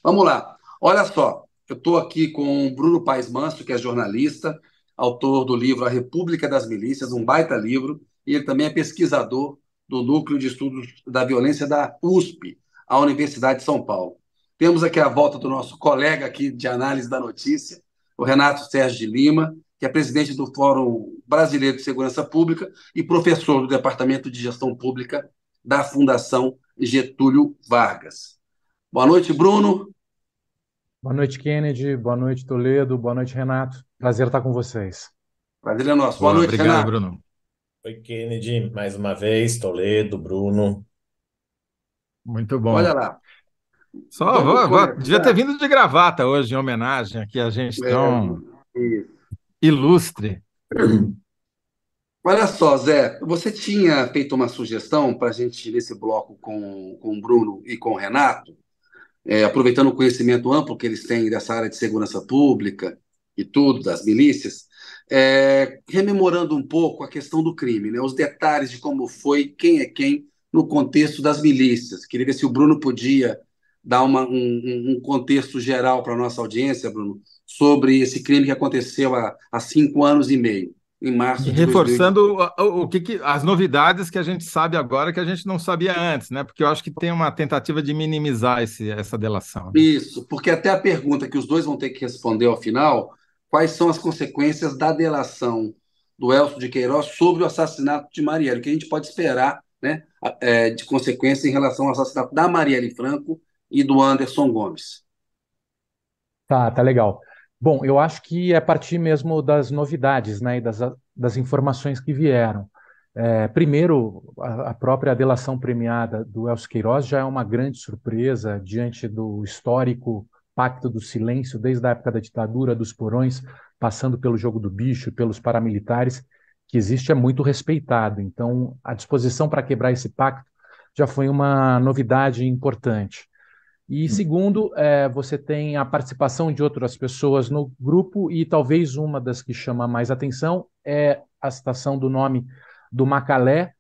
Vamos lá. Olha só, eu estou aqui com o Bruno Paes Manso, que é jornalista, autor do livro A República das Milícias, um baita livro, e ele também é pesquisador do Núcleo de Estudos da Violência da USP, a Universidade de São Paulo. Temos aqui a volta do nosso colega aqui de análise da notícia, o Renato Sérgio de Lima, que é presidente do Fórum Brasileiro de Segurança Pública e professor do Departamento de Gestão Pública da Fundação Getúlio Vargas. Boa noite, Bruno. Boa noite, Kennedy. Boa noite, Toledo. Boa noite, Renato. Prazer estar com vocês. Prazer é nosso. Boa Boa, noite, obrigado, Renato. Bruno. Oi, Kennedy, mais uma vez, Toledo, Bruno. Muito Olha bom. lá, Só vamos devia ter começar. vindo de gravata hoje em homenagem aqui a gente tão Isso. ilustre. Olha só, Zé, você tinha feito uma sugestão para a gente, nesse bloco com o Bruno e com o Renato, aproveitando o conhecimento amplo que eles têm dessa área de segurança pública e tudo, das milícias, rememorando um pouco a questão do crime, né? Os detalhes de como foi, quem é quem, no contexto das milícias. Queria ver se o Bruno podia dar um contexto geral para a nossa audiência, Bruno, sobre esse crime que aconteceu há 5 anos e meio, em E março de 2018. reforçando as novidades que a gente sabe agora que a gente não sabia antes, né? Porque eu acho que tem uma tentativa de minimizar essa delação, né? Isso, porque até a pergunta que os dois vão ter que responder ao final, quais são as consequências da delação do Elcio de Queiroz sobre o assassinato de Marielle, o que a gente pode esperar, né, de consequência em relação ao assassinato da Marielle Franco e do Anderson Gomes. Tá legal. Bom, eu acho que é a partir mesmo das novidades, né, e das informações que vieram. Primeiro, a própria delação premiada do Elcio Queiroz já é uma grande surpresa diante do histórico Pacto do Silêncio, desde a época da ditadura dos porões, passando pelo jogo do bicho, pelos paramilitares, que existe é muito respeitado. Então, a disposição para quebrar esse pacto já foi uma novidade importante. E segundo, você tem a participação de outras pessoas no grupo e talvez uma das que chama mais atenção é a citação do nome do Macalé,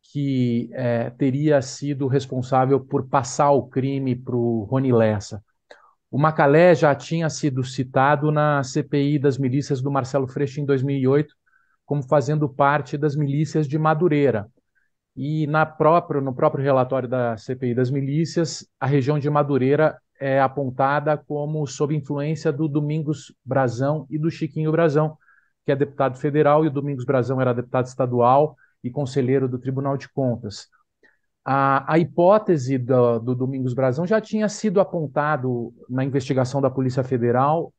que teria sido responsável por passar o crime para o Rony Lessa. O Macalé já tinha sido citado na CPI das milícias do Marcelo Freixo em 2008 como fazendo parte das milícias de Madureira. E no próprio relatório da CPI das milícias, a região de Madureira é apontada como sob influência do Domingos Brazão e do Chiquinho Brazão, que é deputado federal, e o Domingos Brazão era deputado estadual e conselheiro do Tribunal de Contas. A hipótese do Domingos Brazão já tinha sido apontado na investigação da Polícia Federal,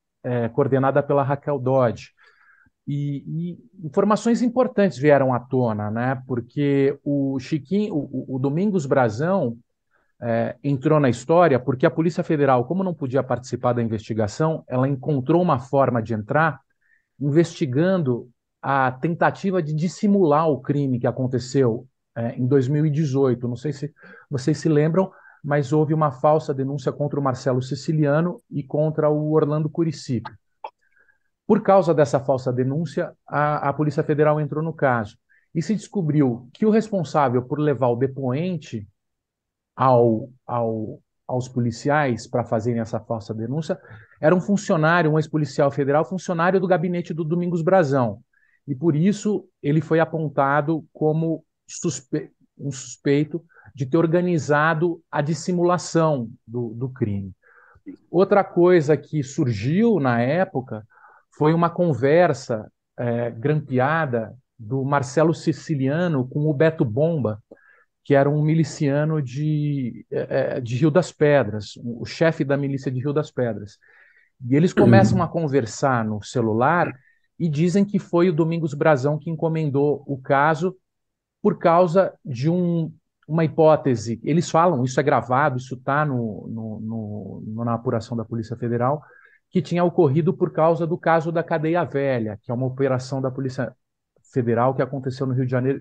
coordenada pela Raquel Dodge. E informações importantes vieram à tona, né? Porque o Chiquinho, o Domingos Brazão entrou na história porque a Polícia Federal, como não podia participar da investigação, ela encontrou uma forma de entrar investigando a tentativa de dissimular o crime que aconteceu em 2018. Não sei se vocês se lembram, mas houve uma falsa denúncia contra o Marcelo Siciliano e contra o Orlando Curicipe. Por causa dessa falsa denúncia, a Polícia Federal entrou no caso e se descobriu que o responsável por levar o depoente aos policiais para fazerem essa falsa denúncia era um funcionário, um ex-policial federal, funcionário do gabinete do Domingos Brazão. E por isso ele foi apontado como um suspeito de ter organizado a dissimulação do crime. Outra coisa que surgiu na época foi uma conversa grampeada do Marcelo Siciliano com o Beto Bomba, que era um miliciano de Rio das Pedras, o chefe da milícia de Rio das Pedras. E eles começam a conversar no celular e dizem que foi o Domingos Brazão que encomendou o caso por causa de uma hipótese. Eles falam, isso é gravado, isso está na apuração da Polícia Federal, que tinha ocorrido por causa do caso da Cadeia Velha, que é uma operação da Polícia Federal que aconteceu no Rio de Janeiro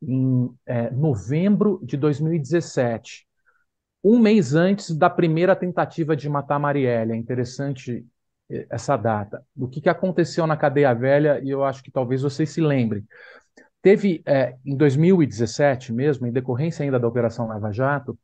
em novembro de 2017, um mês antes da primeira tentativa de matar Marielle. É interessante essa data. O que aconteceu na Cadeia Velha, e eu acho que talvez vocês se lembrem. Teve, em 2017 mesmo, em decorrência ainda da Operação Lava Jato,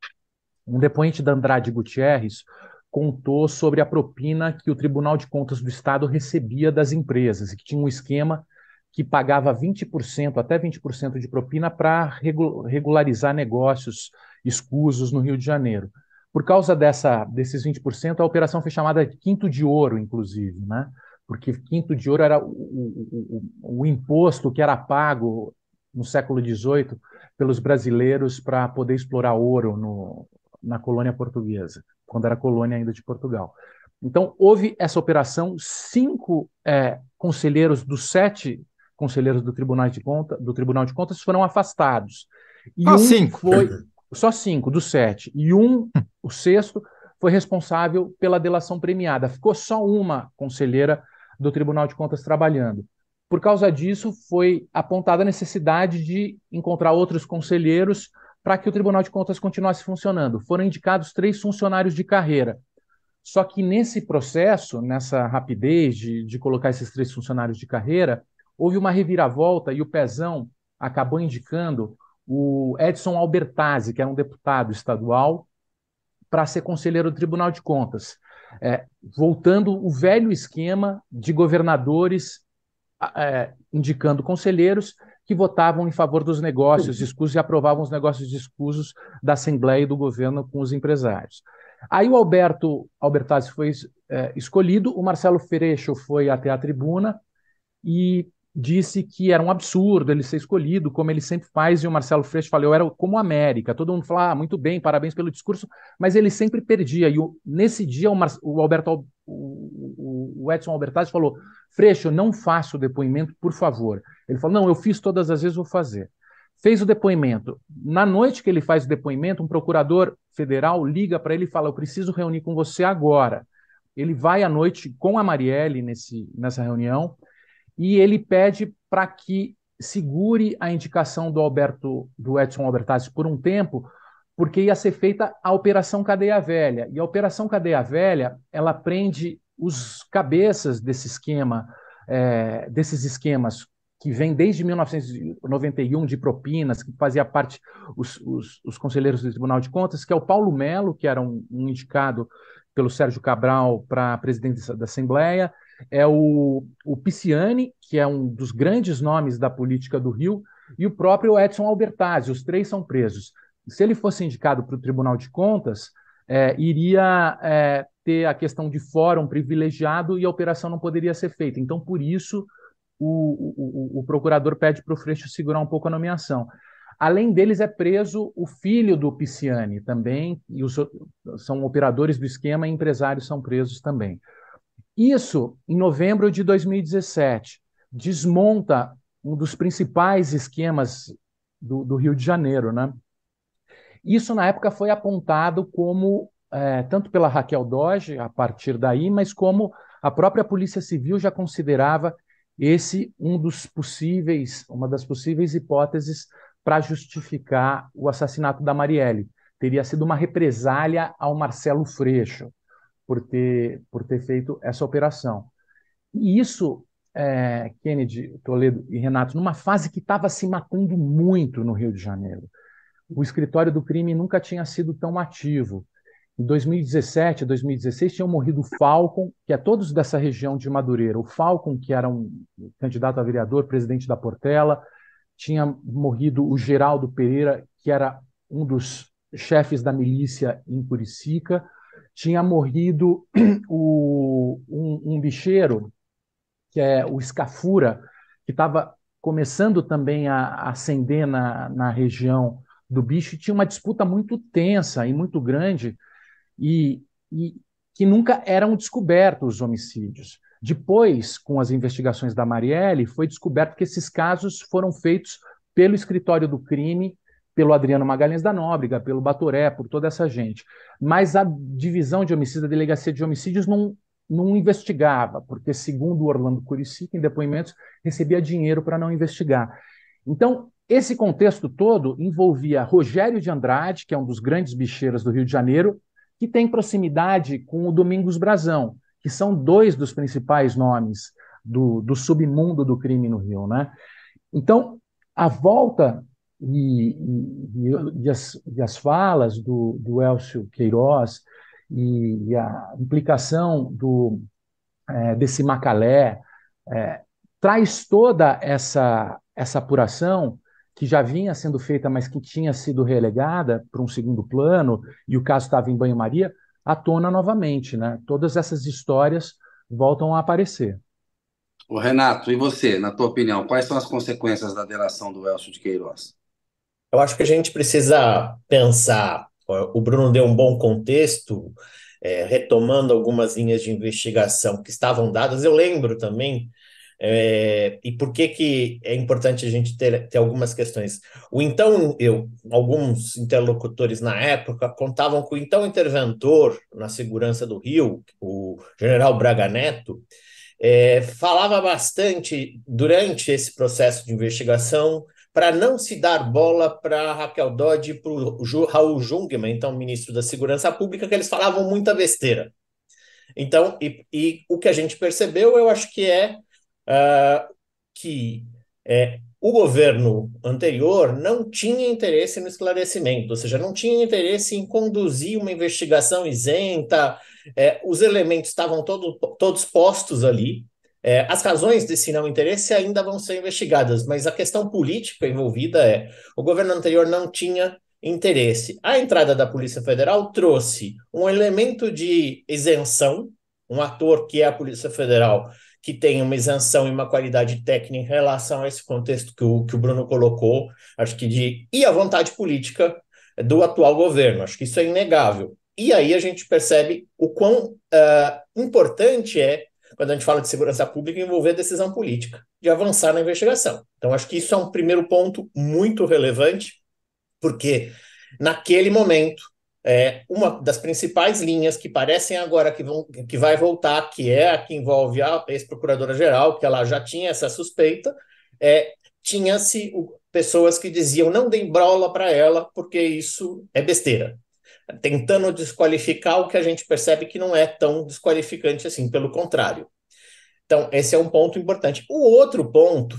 um depoente da Andrade Gutierrez contou sobre a propina que o Tribunal de Contas do Estado recebia das empresas, e que tinha um esquema que pagava 20%, até 20% de propina para regularizar negócios escusos no Rio de Janeiro. Por causa desses 20%, a operação foi chamada de Quinto de Ouro, inclusive, né? Porque Quinto de Ouro era o imposto que era pago no século XVIII pelos brasileiros para poder explorar ouro na colônia portuguesa, quando era colônia ainda de Portugal. Então, houve essa operação, 5 conselheiros dos 7 conselheiros do Tribunal de Contas foram afastados. E Só 5. Só 5 dos 7. E o sexto, foi responsável pela delação premiada. Ficou só uma conselheira do Tribunal de Contas trabalhando. Por causa disso, foi apontada a necessidade de encontrar outros conselheiros para que o Tribunal de Contas continuasse funcionando. Foram indicados 3 funcionários de carreira. Só que nesse processo, nessa rapidez de colocar esses 3 funcionários de carreira, houve uma reviravolta e o Pezão acabou indicando o Edson Albertazzi, que era um deputado estadual, para ser conselheiro do Tribunal de Contas, voltando o velho esquema de governadores indicando conselheiros que votavam em favor dos negócios escusos e aprovavam os negócios escusos da Assembleia e do governo com os empresários. Aí o Albertazzi foi escolhido, o Marcelo Freixo foi até a tribuna e disse que era um absurdo ele ser escolhido, como ele sempre faz, e o Marcelo Freixo falou, eu era como a América, todo mundo fala, muito bem, parabéns pelo discurso, mas ele sempre perdia, e nesse dia o Edson Albertazzi falou, Freixo, não faça o depoimento, por favor. Ele falou, não, eu fiz todas as vezes, vou fazer. Fez o depoimento. Na noite que ele faz o depoimento, um procurador federal liga para ele e fala, eu preciso reunir com você agora. Ele vai à noite com a Marielle nessa reunião, e ele pede para que segure a indicação do Edson Albertazzi por um tempo, porque ia ser feita a Operação Cadeia Velha. E a Operação Cadeia Velha, ela prende os cabeças desses esquemas que vem desde 1991 de propinas, que fazia parte os conselheiros do Tribunal de Contas, que é o Paulo Melo, que era um indicado pelo Sérgio Cabral para presidente da Assembleia, é o Pisciani, que é um dos grandes nomes da política do Rio, e o próprio Edson Albertazzi. Os 3 são presos. Se ele fosse indicado para o Tribunal de Contas, iria ter a questão de fórum privilegiado e a operação não poderia ser feita. Então, por isso, o procurador pede para o Freixo segurar um pouco a nomeação. Além deles, é preso o filho do Pisciani também, e são operadores do esquema e empresários são presos também. Isso, em novembro de 2017, desmonta um dos principais esquemas do Rio de Janeiro, né? Isso, na época, foi apontado como, tanto pela Raquel Dodge, a partir daí, mas como a própria Polícia Civil já considerava esse uma das possíveis hipóteses para justificar o assassinato da Marielle. Teria sido uma represália ao Marcelo Freixo por ter feito essa operação. E isso, Kennedy, Toledo e Renato, numa fase que estava se matando muito no Rio de Janeiro. O escritório do crime nunca tinha sido tão ativo. Em 2017, 2016, tinham morrido o Falcon, que é todos dessa região de Madureira. O Falcon, que era um candidato a vereador, presidente da Portela, tinha morrido o Geraldo Pereira, que era um dos chefes da milícia em Curicica, tinha morrido um bicheiro, que é o Scafura, que estava começando também a ascender na região do bicho, e tinha uma disputa muito tensa e muito grande, e que nunca eram descobertos os homicídios. Depois, com as investigações da Marielle, foi descoberto que esses casos foram feitos pelo escritório do crime, pelo Adriano Magalhães da Nóbrega, pelo Batoré, por toda essa gente. Mas a divisão de homicídios, a delegacia de homicídios, não investigava, porque, segundo o Orlando Curicica, em depoimentos, recebia dinheiro para não investigar. Então, esse contexto todo envolvia Rogério de Andrade, que é um dos grandes bicheiros do Rio de Janeiro, que tem proximidade com o Domingos Brazão, que são 2 dos principais nomes do submundo do crime no Rio, né? Então, a volta e as falas do Elcio Queiroz e a implicação desse Macalé, é, traz toda essa apuração que já vinha sendo feita, mas que tinha sido relegada para um segundo plano, e o caso estava em banho-maria, à tona novamente, né? Todas essas histórias voltam a aparecer. O Renato, e você, na tua opinião, quais são as consequências da delação do Elcio de Queiroz? Eu acho que a gente precisa pensar. O Bruno deu um bom contexto, retomando algumas linhas de investigação que estavam dadas. Eu lembro também, e por que que é importante a gente ter algumas questões. Alguns interlocutores na época contavam que o então interventor na segurança do Rio, o general Braga Neto, falava bastante durante esse processo de investigação para não se dar bola para Raquel Dodge e para o Raul Jungmann, então ministro da Segurança Pública, que eles falavam muita besteira. Então, e o que a gente percebeu, eu acho que que o governo anterior não tinha interesse no esclarecimento, ou seja, não tinha interesse em conduzir uma investigação isenta, os elementos estavam todos postos ali, as razões desse não interesse ainda vão ser investigadas, mas a questão política envolvida o governo anterior não tinha interesse. A entrada da Polícia Federal trouxe um elemento de isenção, um ator que é a Polícia Federal, que tem uma isenção e uma qualidade técnica em relação a esse contexto que o Bruno colocou, acho que e a vontade política do atual governo, acho que isso é inegável. E aí a gente percebe o quão importante quando a gente fala de segurança pública, envolver decisão política, de avançar na investigação. Então, acho que isso é um primeiro ponto muito relevante, porque naquele momento, uma das principais linhas que parecem agora que vai voltar, que é a que envolve a ex-procuradora-geral, que ela já tinha essa suspeita, tinha-se pessoas que diziam não deem bola para ela, porque isso é besteira. Tentando desqualificar o que a gente percebe que não é tão desqualificante assim, pelo contrário. Então, esse é um ponto importante. O outro ponto,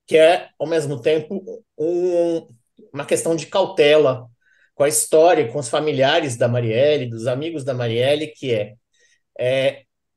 que é, ao mesmo tempo, uma questão de cautela com a história, com os familiares da Marielle, dos amigos da Marielle, que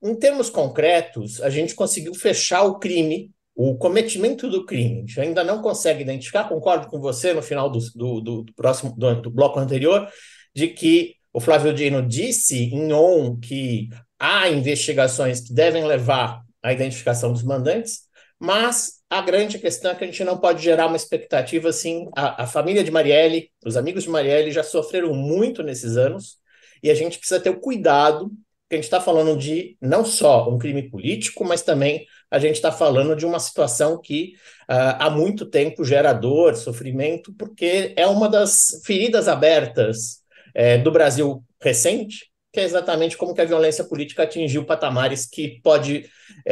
em termos concretos, a gente conseguiu fechar o crime, o cometimento do crime. A gente ainda não consegue identificar, concordo com você no final do bloco anterior, de que o Flávio Dino disse em on que há investigações que devem levar à identificação dos mandantes, mas a grande questão é que a gente não pode gerar uma expectativa assim. A família de Marielle, os amigos de Marielle já sofreram muito nesses anos, e a gente precisa ter o cuidado, porque a gente está falando de não só um crime político, mas também a gente está falando de uma situação que há muito tempo gera dor, sofrimento, porque é uma das feridas abertas do Brasil recente, que é exatamente como que a violência política atingiu patamares que pode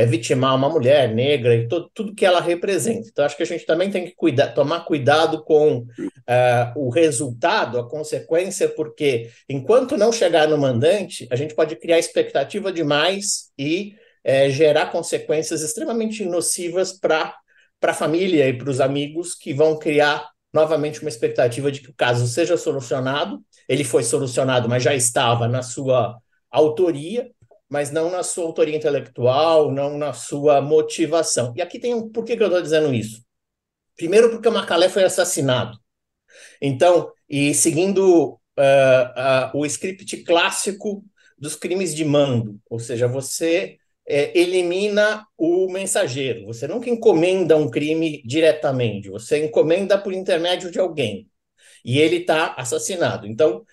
vitimar uma mulher negra e tudo que ela representa. Então, acho que a gente também tem que tomar cuidado com o resultado, a consequência, porque enquanto não chegar no mandante, a gente pode criar expectativa demais e gerar consequências extremamente nocivas para a família e para os amigos, que vão criar novamente uma expectativa de que o caso seja solucionado. Ele foi solucionado, mas já estava na sua autoria, mas não na sua autoria intelectual, não na sua motivação. E aqui por que eu estou dizendo isso? Primeiro, porque o Macalé foi assassinado. Então, e seguindo o script clássico dos crimes de mando, ou seja, você elimina o mensageiro. Você nunca encomenda um crime diretamente, você encomenda por intermédio de alguém. E ele está assassinado. Então,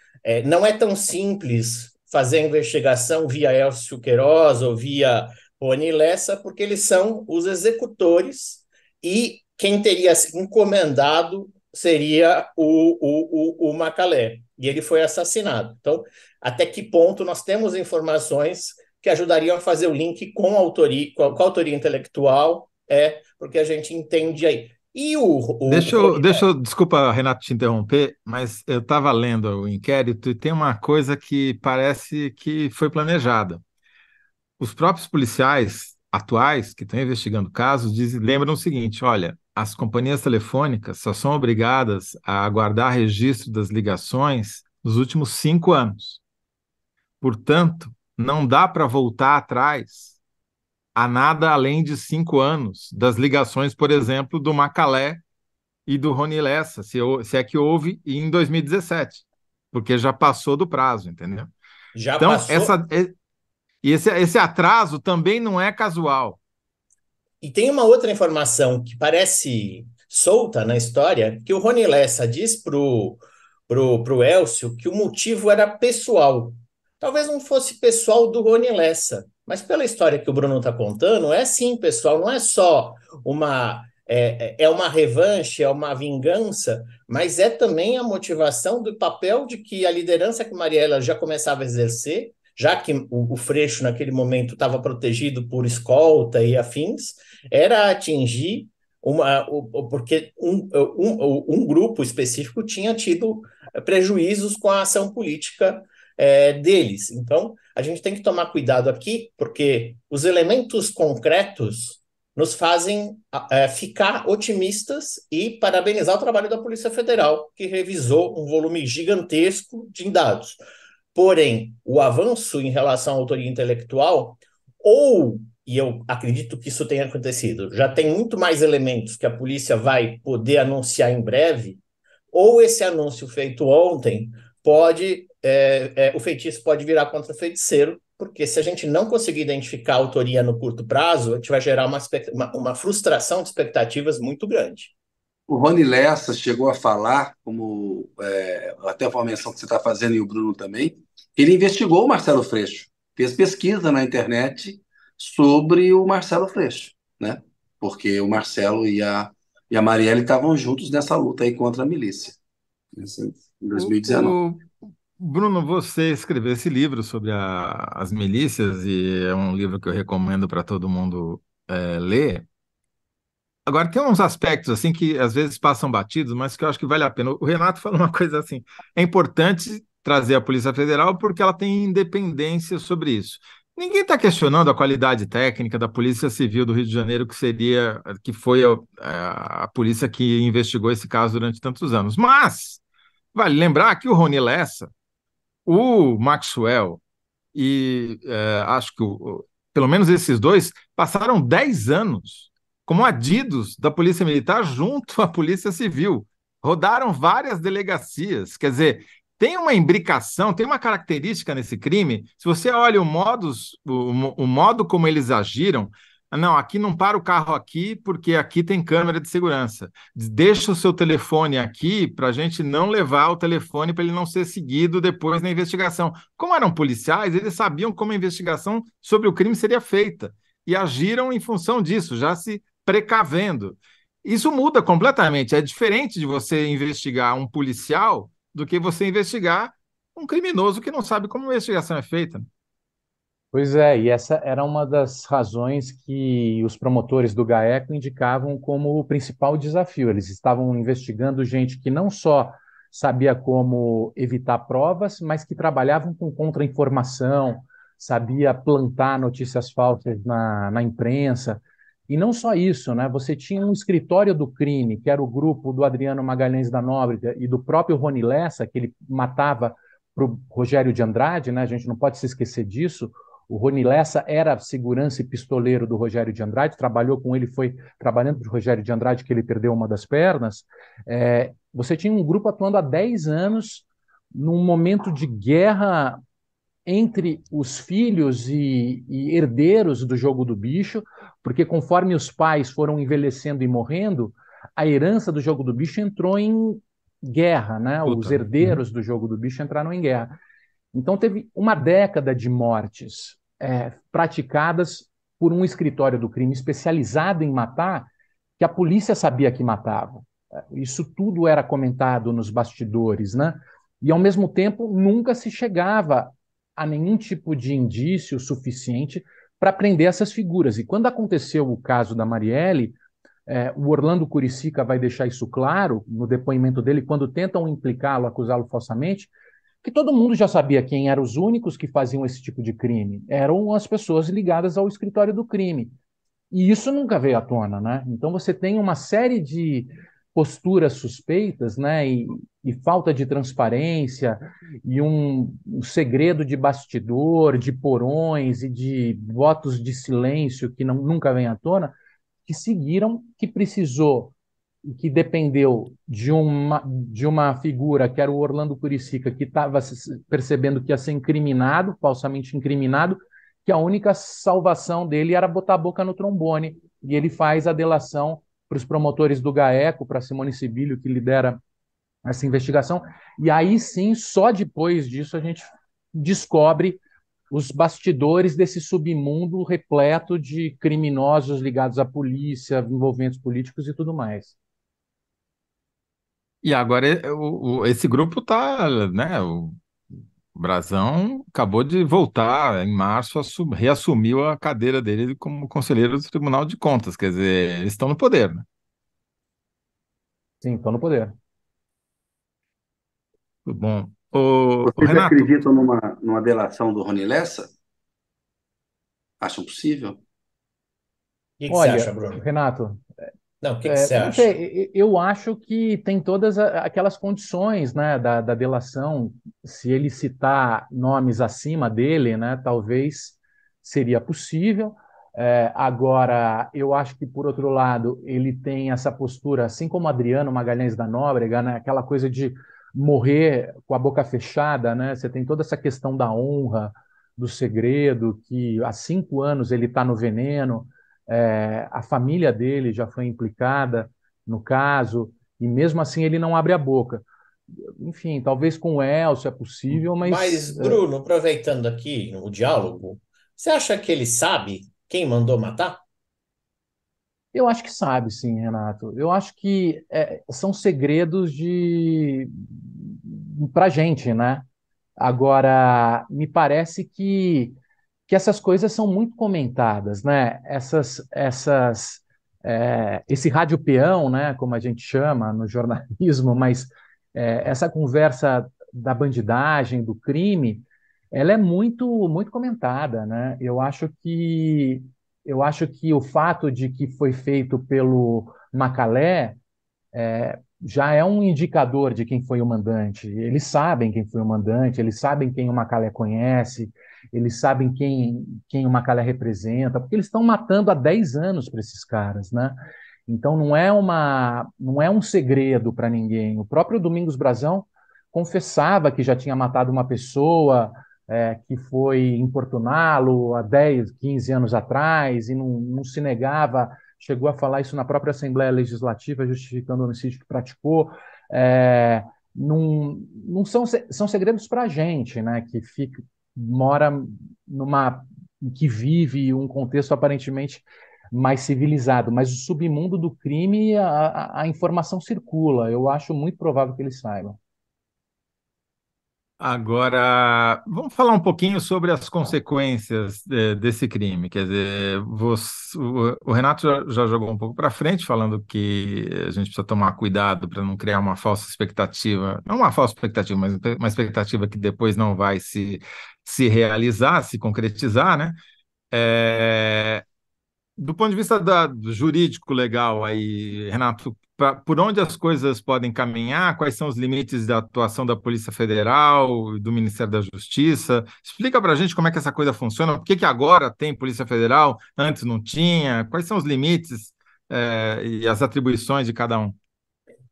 não é tão simples fazer a investigação via Elcio Queiroz ou via Rony Lessa, porque eles são os executores e quem teria encomendado seria o Macalé. E ele foi assassinado. Então, até que ponto nós temos informações que ajudariam a fazer o link com a autoria intelectual, porque a gente entende aí. E desculpa, Renato, te interromper, mas eu estava lendo o inquérito e tem uma coisa que parece que foi planejada. Os próprios policiais atuais que estão investigando casos lembram o seguinte: olha, as companhias telefônicas só são obrigadas a guardar registro das ligações nos últimos 5 anos. Portanto, não dá para voltar atrás a nada além de 5 anos das ligações, por exemplo, do Macalé e do Rony Lessa, se é que houve em 2017, porque já passou do prazo, entendeu? Já Então, passou. esse atraso também não é casual. E tem uma outra informação que parece solta na história, que o Rony Lessa diz pro Elcio que o motivo era pessoal. Talvez não fosse pessoal do Rony Lessa, mas pela história que o Bruno está contando, é sim pessoal, não é só é uma revanche, é uma vingança, mas é também a motivação do papel de que a liderança que Marielle já começava a exercer, já que o Freixo naquele momento estava protegido por escolta e afins, era atingir porque um grupo específico tinha tido prejuízos com a ação política deles. Então, a gente tem que tomar cuidado aqui, porque os elementos concretos nos fazem ficar otimistas e parabenizar o trabalho da Polícia Federal, que revisou um volume gigantesco de dados. Porém, o avanço em relação à autoria intelectual, e eu acredito que isso tenha acontecido, já tem muito mais elementos que a polícia vai poder anunciar em breve, ou esse anúncio feito ontem o feitiço pode virar contra o feiticeiro, porque se a gente não conseguir identificar a autoria no curto prazo, a gente vai gerar uma frustração de expectativas muito grande. O Rony Lessa chegou a falar, como até foi uma menção que você está fazendo e o Bruno também, ele investigou o Marcelo Freixo, fez pesquisa na internet sobre o Marcelo Freixo, né? Porque o Marcelo e a Marielle estavam juntos nessa luta aí contra a milícia, em O, 2019. o- Bruno, você escreveu esse livro sobre as milícias e é um livro que eu recomendo para todo mundo ler. Agora, tem uns aspectos assim que às vezes passam batidos, mas que eu acho que vale a pena. O Renato falou uma coisa assim: é importante trazer a Polícia Federal porque ela tem independência sobre isso. Ninguém está questionando a qualidade técnica da Polícia Civil do Rio de Janeiro, que foi a polícia que investigou esse caso durante tantos anos. Mas vale lembrar que o Rony Lessa, o Maxwell acho que pelo menos esses dois passaram 10 anos como adidos da Polícia Militar junto à Polícia Civil. Rodaram várias delegacias. Quer dizer, tem uma imbricação, tem uma característica nesse crime. Se você olha o modo como eles agiram, não, aqui não para o carro aqui porque aqui tem câmera de segurança. Deixa o seu telefone aqui para a gente não levar o telefone para ele não ser seguido depois na investigação. Como eram policiais, eles sabiam como a investigação sobre o crime seria feita e agiram em função disso, já se precavendo. Isso muda completamente. É diferente de você investigar um policial do que você investigar um criminoso que não sabe como a investigação é feita. Pois é, e essa era uma das razões que os promotores do GAECO indicavam como o principal desafio. Eles estavam investigando gente que não só sabia como evitar provas, mas que trabalhavam com contra-informação, sabia plantar notícias falsas na imprensa. E não só isso, né? Você tinha um escritório do crime, que era o grupo do Adriano Magalhães da Nóbrega e do próprio Rony Lessa, que ele matava para o Rogério de Andrade, né? A gente não pode se esquecer disso. O Rony Lessa era segurança e pistoleiro do Rogério de Andrade, trabalhou com ele, foi trabalhando para o Rogério de Andrade que ele perdeu uma das pernas. Você tinha um grupo atuando há 10 anos num momento de guerra entre os filhos e herdeiros do jogo do bicho, porque conforme os pais foram envelhecendo e morrendo, a herança do jogo do bicho entrou em guerra, né? Os Puta. herdeiros do jogo do bicho entraram em guerra. Então, teve uma década de mortes praticadas por um escritório do crime especializado em matar, que a polícia sabia que matava. Isso tudo era comentado nos bastidores, né? E, ao mesmo tempo, nunca se chegava a nenhum tipo de indício suficiente para prender essas figuras. E quando aconteceu o caso da Marielle, o Orlando Curicica vai deixar isso claro no depoimento dele, quando tentam implicá-lo, acusá-lo falsamente, que todo mundo já sabia quem eram os únicos que faziam esse tipo de crime. Eram as pessoas ligadas ao escritório do crime. E isso nunca veio à tona, né? Então você tem uma série de posturas suspeitas, né, e falta de transparência, e um segredo de bastidor, de porões e de votos de silêncio que nunca vem à tona, que seguiram, que precisou e que dependeu de uma figura que era o Orlando Curicica, que estava percebendo que ia ser incriminado, falsamente incriminado, que a única salvação dele era botar a boca no trombone. E ele faz a delação para os promotores do GAECO, para Simone Sibilio, que lidera essa investigação. E aí sim, só depois disso, a gente descobre os bastidores desse submundo repleto de criminosos ligados à polícia, envolvimentos políticos e tudo mais. E agora esse grupo tá, né? O Brazão acabou de voltar em março, reassumiu a cadeira dele como conselheiro do Tribunal de Contas, quer dizer, eles estão no poder, né? Sim, estão no poder. Muito bom. Ô, Vocês Renato, acreditam numa delação do Rony Lessa? Acham possível? O que você acha, Olha, Bruno? Renato, Não, o que você não acha? sei, eu acho que tem todas aquelas condições, né, da delação. Se ele citar nomes acima dele, né, talvez seria possível. Agora, eu acho que, por outro lado, ele tem essa postura, assim como Adriano Magalhães da Nóbrega, né, aquela coisa de morrer com a boca fechada, né? Você tem toda essa questão da honra, do segredo, que há 5 anos ele está no veneno. A família dele já foi implicada no caso, e mesmo assim ele não abre a boca. Enfim, talvez com o Elcio é possível, Mas, mas Bruno, aproveitando aqui o diálogo, você acha que ele sabe quem mandou matar? eu acho que sabe, sim, Renato. Eu acho que são segredos de para gente, né? Agora, me parece que essas coisas são muito comentadas, né? Esse rádio peão, né? Como a gente chama no jornalismo, mas essa conversa da bandidagem, do crime, ela é muito comentada, né? Eu acho que o fato de que foi feito pelo Macalé já é um indicador de quem foi o mandante. Eles sabem quem foi o mandante, eles sabem quem o Macalé conhece, eles sabem quem o Macalé representa, porque eles estão matando há 10 anos para esses caras, né? Então não é um segredo para ninguém. O próprio Domingos Brazão confessava que já tinha matado uma pessoa que foi importuná-lo há 10, 15 anos atrás e não se negava, chegou a falar isso na própria Assembleia Legislativa, justificando o homicídio que praticou. Não são segredos para a gente, né, mora numa, que vive um contexto aparentemente mais civilizado, mas o submundo do crime, a informação circula. Eu acho muito provável que eles saibam. agora vamos falar um pouquinho sobre as consequências desse crime. Quer dizer, o Renato já jogou um pouco para frente, falando que a gente precisa tomar cuidado para não criar uma falsa expectativa, não uma falsa expectativa, mas uma expectativa que depois não vai se realizar, se concretizar, né? É, Do ponto de vista do jurídico legal aí, Renato, por onde as coisas podem caminhar, quais são os limites da atuação da Polícia Federal e do Ministério da Justiça? Explica para a gente como é que essa coisa funciona, por que que agora tem Polícia Federal, antes não tinha, quais são os limites, e as atribuições de cada um?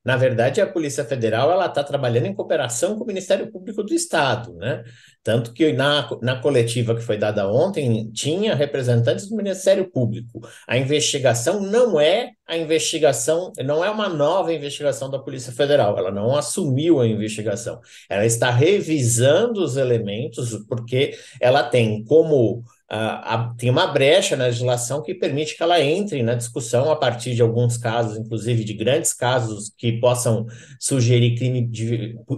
Na verdade, a Polícia Federal ela está trabalhando em cooperação com o Ministério Público do Estado, né? Tanto que na coletiva que foi dada ontem, tinha representantes do Ministério Público. A investigação não é a investigação, não é uma nova investigação da Polícia Federal, ela não assumiu a investigação. Ela está revisando os elementos, porque ela tem como tem uma brecha na legislação que permite que ela entre na discussão a partir de alguns casos, inclusive de grandes casos que possam sugerir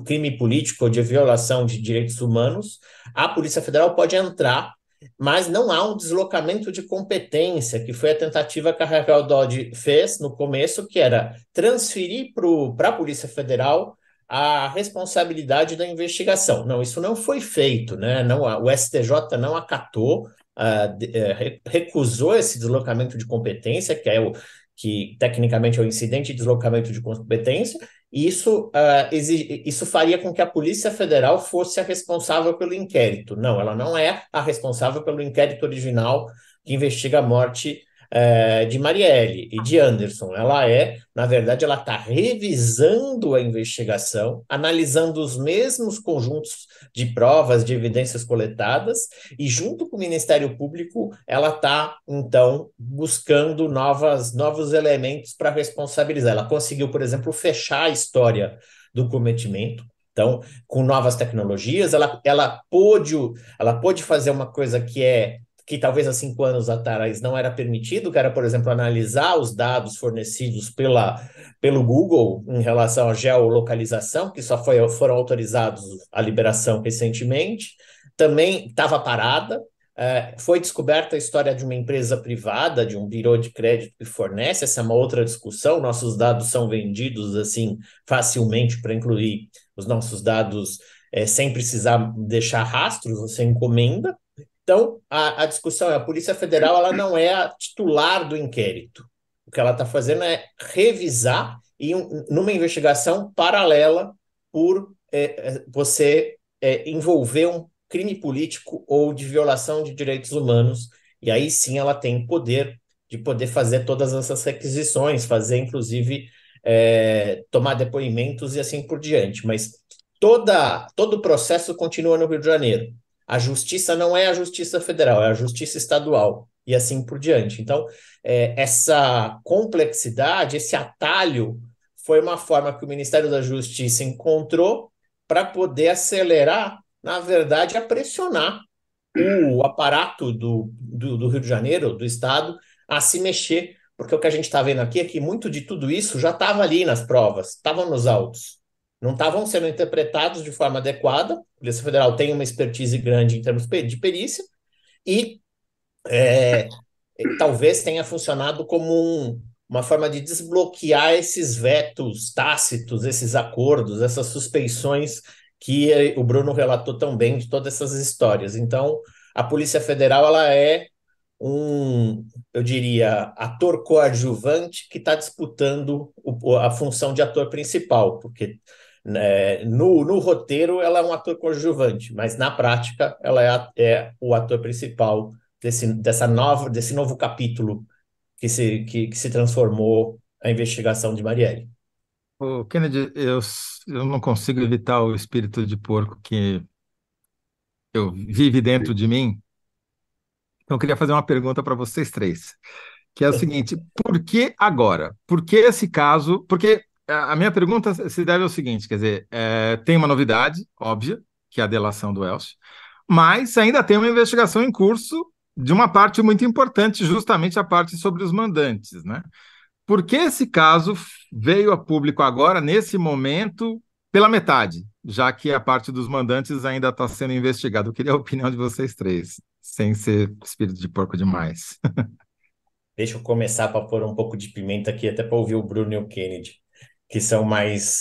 crime político ou de violação de direitos humanos. A Polícia Federal pode entrar, mas não há um deslocamento de competência, que foi a tentativa que a Raquel Dodge fez no começo, que era transferir para a Polícia Federal a responsabilidade da investigação. Não, isso não foi feito, né? Não, o STJ não acatou, recusou esse deslocamento de competência, que tecnicamente é o incidente de deslocamento de competência, e isso faria com que a Polícia Federal fosse a responsável pelo inquérito. Não, ela não é a responsável pelo inquérito original que investiga a morte de Marielle e de Anderson. Na verdade, ela está revisando a investigação, analisando os mesmos conjuntos de provas, de evidências coletadas, e junto com o Ministério Público, ela está, então, buscando novos elementos para responsabilizar. Ela conseguiu, por exemplo, fechar a história do cometimento. Então, com novas tecnologias, ela pôde fazer uma coisa que talvez há 5 anos atrás não era permitido, que era, por exemplo, analisar os dados fornecidos pelo Google em relação à geolocalização, que só foram autorizados a liberação recentemente. Também estava parada. Foi descoberta a história de uma empresa privada, de um birô de crédito que fornece, essa é uma outra discussão, nossos dados são vendidos assim facilmente para incluir os nossos dados sem precisar deixar rastros, você encomenda. Então, a discussão é: a Polícia Federal ela não é a titular do inquérito. O que ela está fazendo é revisar numa investigação paralela por você envolver um crime político ou de violação de direitos humanos. E aí sim ela tem poder de poder fazer todas essas requisições, fazer inclusive tomar depoimentos e assim por diante. Mas todo o processo continua no Rio de Janeiro. A justiça não é a justiça federal, é a justiça estadual, e assim por diante. Então, essa complexidade, esse atalho, foi uma forma que o Ministério da Justiça encontrou para poder acelerar, na verdade, a pressionar o aparato do Rio de Janeiro, do Estado, a se mexer, porque o que a gente está vendo aqui é que muito de tudo isso já estava ali nas provas, estavam nos autos. Não estavam sendo interpretados de forma adequada. A Polícia Federal tem uma expertise grande em termos de perícia e talvez tenha funcionado como uma forma de desbloquear esses vetos tácitos, esses acordos, essas suspeições que o Bruno relatou tão bem de todas essas histórias. Então, a Polícia Federal ela é eu diria, ator coadjuvante que está disputando a função de ator principal, porque no roteiro ela é um ator coadjuvante, mas na prática ela é o ator principal desse novo capítulo que se transformou a investigação de Marielle. Ô, Kennedy, eu não consigo evitar o espírito de porco que vive dentro de mim. Então, eu queria fazer uma pergunta para vocês três, que é o seguinte: por que agora? Por que esse caso? Porque a minha pergunta se deve ao seguinte, quer dizer, tem uma novidade óbvia, que é a delação do Elcio, mas ainda tem uma investigação em curso de uma parte muito importante, justamente a parte sobre os mandantes, né? Por que esse caso veio a público agora, nesse momento, pela metade, já que a parte dos mandantes ainda está sendo investigada? Eu queria a opinião de vocês três, sem ser espírito de porco demais. Deixa eu começar para pôr um pouco de pimenta aqui, até para ouvir o Bruno e o Kennedy, que são mais,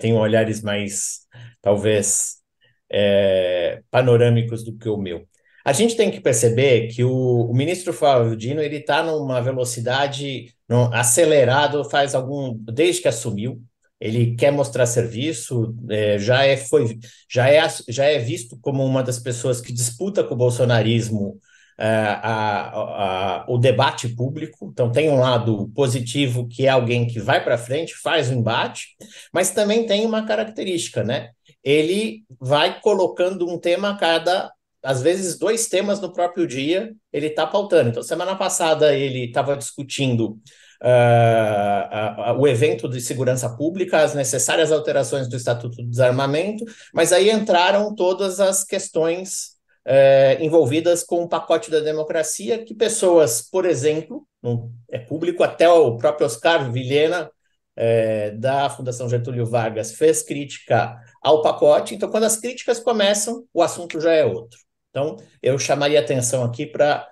têm olhares mais, talvez, panorâmicos do que o meu. A gente tem que perceber que o ministro Flávio Dino ele está numa velocidade acelerado desde que assumiu. Ele quer mostrar serviço, já é visto como uma das pessoas que disputa com o bolsonarismo o debate público. Então tem um lado positivo, que é alguém que vai para frente, faz o embate, mas também tem uma característica, né? Ele vai colocando um tema a cada, às vezes 2 temas no próprio dia, ele está pautando. Então, semana passada ele estava discutindo o evento de segurança pública, as necessárias alterações do Estatuto do Desarmamento, mas aí entraram todas as questões envolvidas com o pacote da democracia, que pessoas, por exemplo, é público, até o próprio Oscar Vilhena, da Fundação Getúlio Vargas, fez crítica ao pacote. Então, quando as críticas começam, o assunto já é outro. Então, eu chamaria atenção aqui para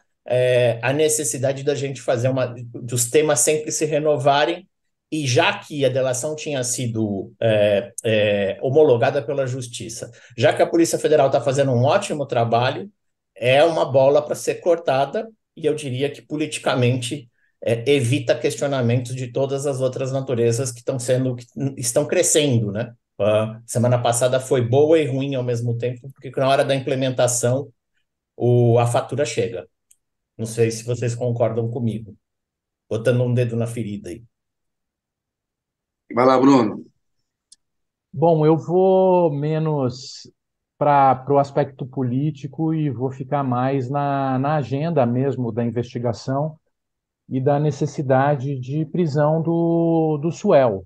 a necessidade da gente fazer dos temas sempre se renovarem, e já que a delação tinha sido homologada pela Justiça, já que a Polícia Federal está fazendo um ótimo trabalho, é uma bola para ser cortada, e eu diria que politicamente evita questionamentos de todas as outras naturezas que estão crescendo, né? A semana passada foi boa e ruim ao mesmo tempo, porque na hora da implementação a fatura chega. Não sei se vocês concordam comigo. Botando um dedo na ferida aí. Vai lá, Bruno. Bom, eu vou menos para o aspecto político e vou ficar mais na agenda mesmo da investigação e da necessidade de prisão do Suel.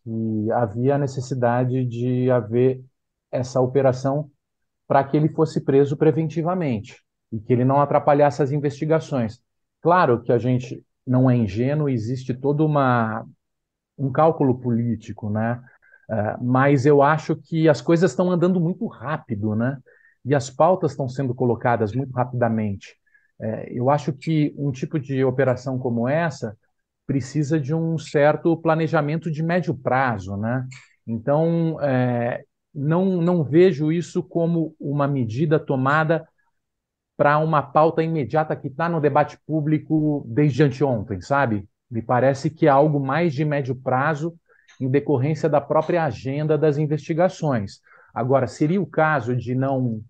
Que havia a necessidade de haver essa operação para que ele fosse preso preventivamente e que ele não atrapalhasse as investigações. Claro que a gente não é ingênuo, existe todo um cálculo político, né? Mas eu acho que as coisas estão andando muito rápido, né? E as pautas estão sendo colocadas muito rapidamente. Eu acho que um tipo de operação como essa precisa de um certo planejamento de médio prazo, né? Então, não vejo isso como uma medida tomada para uma pauta imediata que está no debate público desde anteontem, sabe? Me parece que é algo mais de médio prazo em decorrência da própria agenda das investigações. Agora, seria o caso de não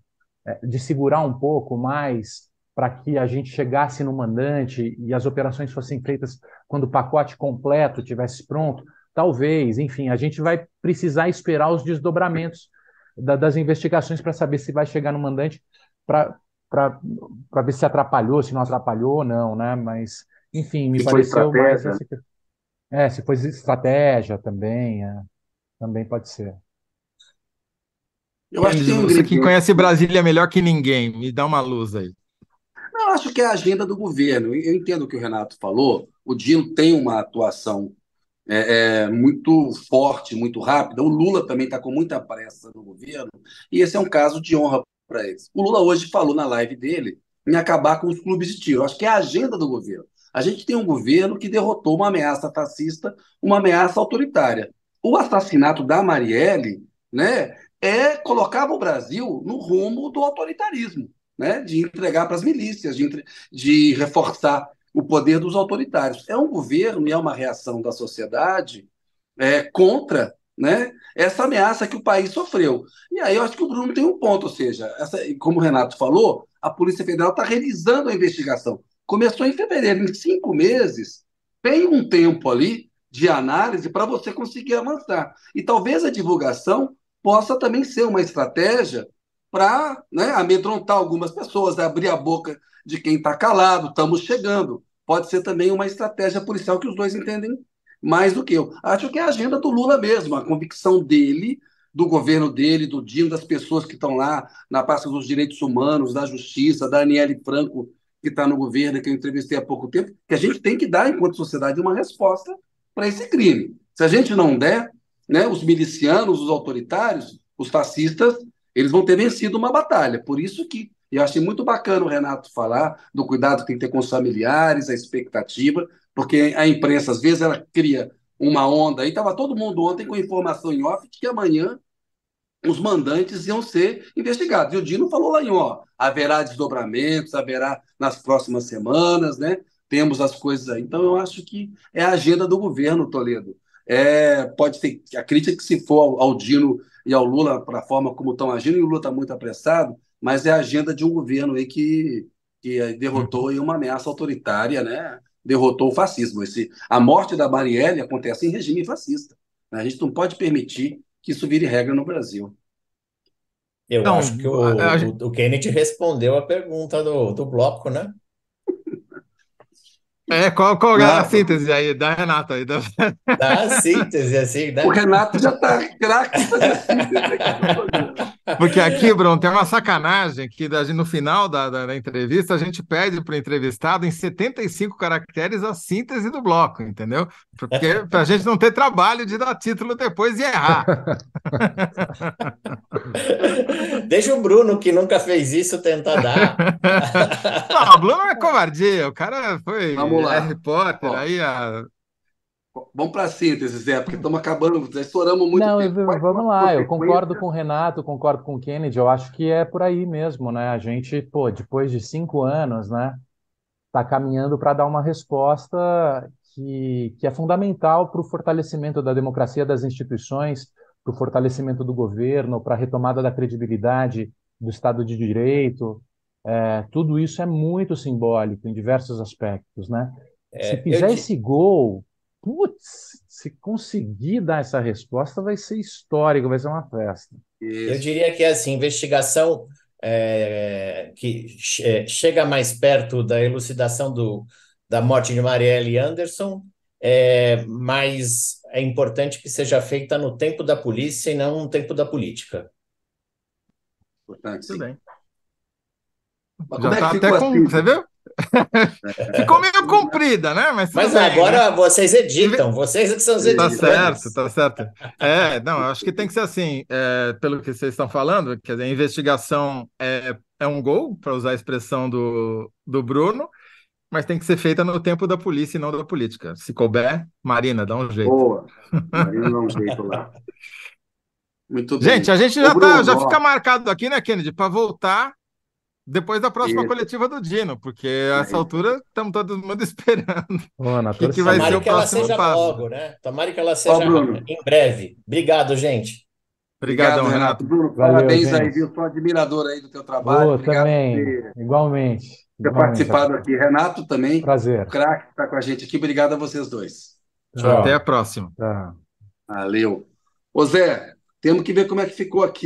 de segurar um pouco mais para que a gente chegasse no mandante e as operações fossem feitas quando o pacote completo tivesse pronto? Talvez, enfim, a gente vai precisar esperar os desdobramentos das investigações para saber se vai chegar no mandante para para ver se atrapalhou, se não atrapalhou ou não, né? Mas, enfim, me Se foi pareceu mais estratégia. essa. Se foi estratégia também, também pode ser. Eu acho que Kennedy, tem um você que ingrediente. conhece Brasília melhor que ninguém, me dá uma luz aí. Eu acho que é a agenda do governo. Eu entendo o que o Renato falou. O Dino tem uma atuação muito forte, muito rápida. O Lula também está com muita pressa no governo, e esse é um caso de honra para eles. O Lula hoje falou na live dele em acabar com os clubes de tiro. Acho que é a agenda do governo. A gente tem um governo que derrotou uma ameaça fascista, uma ameaça autoritária. O assassinato da Marielle, né, colocava o Brasil no rumo do autoritarismo, né, de entregar para as milícias, de reforçar o poder dos autoritários. É um governo e é uma reação da sociedade contra, né, essa ameaça que o país sofreu. E aí eu acho que o Bruno tem um ponto, ou seja, como o Renato falou, a Polícia Federal está realizando a investigação. Começou em fevereiro, em 5 meses, tem um tempo ali de análise para você conseguir avançar. E talvez a divulgação possa também ser uma estratégia para, né, amedrontar algumas pessoas, abrir a boca de quem está calado, estamos chegando. Pode ser também uma estratégia policial que os dois entendem mais do que eu. Acho que é a agenda do Lula mesmo, a convicção dele, do governo dele, do Dino, das pessoas que estão lá na pasta dos direitos humanos, da justiça, da Aniele Franco, que está no governo, que eu entrevistei há pouco tempo, que a gente tem que dar, enquanto sociedade, uma resposta para esse crime. Se a gente não der, né, os milicianos, os autoritários, os fascistas, eles vão ter vencido uma batalha. Por isso que eu achei muito bacana o Renato falar do cuidado que tem que ter com os familiares, a expectativa, porque a imprensa, às vezes, ela cria uma onda. Aí estava todo mundo ontem com informação em off de que amanhã os mandantes iam ser investigados. E o Dino falou lá em ó, haverá desdobramentos, haverá nas próximas semanas, né? Temos as coisas aí. Então, eu acho que é a agenda do governo, Toledo. Pode ter a crítica que se for ao Dino e ao Lula para a forma como estão agindo, e o Lula está muito apressado, mas é a agenda de um governo aí que derrotou aí uma ameaça autoritária, né? Derrotou o fascismo. A morte da Marielle acontece em regime fascista, né? A gente não pode permitir que isso vire regra no Brasil. Eu acho que Então, o Kennedy respondeu a pergunta do bloco, né? qual é a Não, síntese aí da Renata aí? Da síntese, assim, o né? Renato já está craque em fazer síntese aqui do programa. Porque aqui, Bruno, tem uma sacanagem que no final da entrevista a gente pede para o entrevistado em 75 caracteres a síntese do bloco, entendeu? Porque para a gente não ter trabalho de dar título depois e errar. Deixa o Bruno, que nunca fez isso, tentar dar. Não, o Bruno é covardia, o cara foi Vamos Harry lá. Potter, Ó, aí vamos para a síntese, Zé, porque estamos acabando, já estouramos muito Não, tempo. Quais são vamos as lá, eu concordo consequências? com o Renato, concordo com o Kennedy, eu acho que é por aí mesmo, né? A gente, pô, depois de 5 anos, né? está caminhando para dar uma resposta que é fundamental para o fortalecimento da democracia das instituições, para o fortalecimento do governo, para a retomada da credibilidade do Estado de Direito. Tudo isso é muito simbólico em diversos aspectos, né? Se Eu, fizer esse gol, putz, se conseguir dar essa resposta, vai ser histórico, vai ser uma festa. Eu Isso. diria que essa investigação chega mais perto da elucidação da morte de Marielle Anderson, mas é importante que seja feita no tempo da polícia e não no tempo da política. Importante, Tudo sim. bem. Mas Já como é que está ficou até com. assim? Você viu? Ficou meio comprida, né? Mas tudo Mas bem, né? agora vocês editam, vocês é que são os Tá editores. certo, tá certo. Não, acho que tem que ser assim, pelo que vocês estão falando, quer dizer, a investigação é um gol, para usar a expressão do Bruno, mas tem que ser feita no tempo da polícia e não da política. Se couber, Marina, dá um jeito. Boa. Marina dá um jeito lá. Muito Gente, bem. a gente Ô, Bruno, já fica ó, marcado aqui, né, Kennedy, para voltar depois da próxima isso, coletiva do Dino, porque a é essa isso. altura estamos todo mundo esperando Pô, na o que vai ser Tomara o torcida. que ela próximo seja passo. logo, né? Tomara que ela Ó, seja Bruno, em breve. Obrigado, gente. obrigado, Obrigadão, Renato. Renato. Bruno, Valeu, parabéns aí, gente. viu? Sou admirador aí do teu trabalho. Ô, Obrigado por também, igualmente, ter igualmente. participado aqui. Renato também, o Prazer. craque que está com a gente aqui. Obrigado a vocês dois. Até a Tchau. próxima. Tchau. Valeu. Ô, Zé, temos que ver como é que ficou aqui.